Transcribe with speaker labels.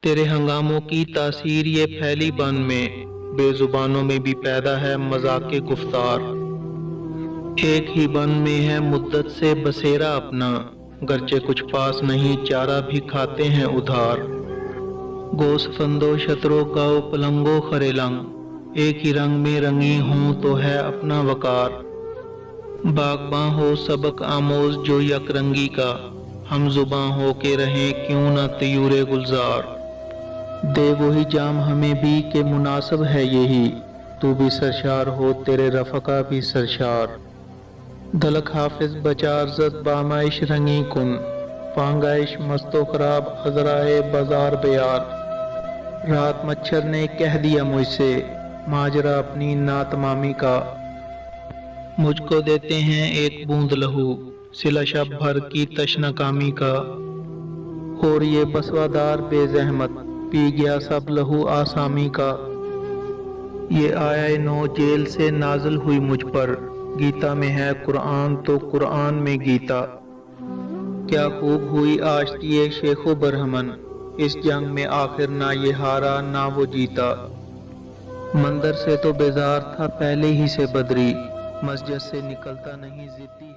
Speaker 1: تیرے ہنگاموں کی تاثیر یہ پھیلی بن میں، بے زبانوں میں بھی پیدا ہے مذاق گفتار۔ ایک ہی بن میں ہے مدت سے بسیرا اپنا، گرچہ کچھ پاس نہیں چارہ بھی کھاتے ہیں ادھار۔ گوس فندو شترو گاؤ پلنگو خرے لنگ، ایک ہی رنگ میں رنگی ہوں تو ہے اپنا وقار۔ باغباں ہو سبق آموز جو یک رنگی کا، ہم زباں ہو کے رہیں کیوں نہ طیور گلزار۔ دے وہی جام ہمیں بھی کہ مناسب ہے یہی، تو بھی سرشار ہو تیرے رفقا بھی سرشار۔ دلک حافظ بچار زد بامائش رنگی کن، پانگائش مست و خراب ازرائے بازار بیار۔ رات مچھر نے کہہ دیا مجھ سے ماجرا اپنی ناتمامی کا، مجھ کو دیتے ہیں ایک بوند لہو، صلہ شب بھر کی تشنہ کامی کا۔ اور یہ بسوادار بے زحمت پی گیا سب لہو آسامی کا۔ یہ آیا نو جیل سے نازل ہوئی مجھ پر، گیتا میں ہے قرآن تو قرآن میں گیتا۔ کیا خوب ہوئی آشتی شیخ و برہمن، اس جنگ میں آخر نہ یہ ہارا نہ وہ جیتا۔ مندر سے تو بیزار تھا پہلے ہی سے بدری، مسجد سے نکلتا نہیں ضدی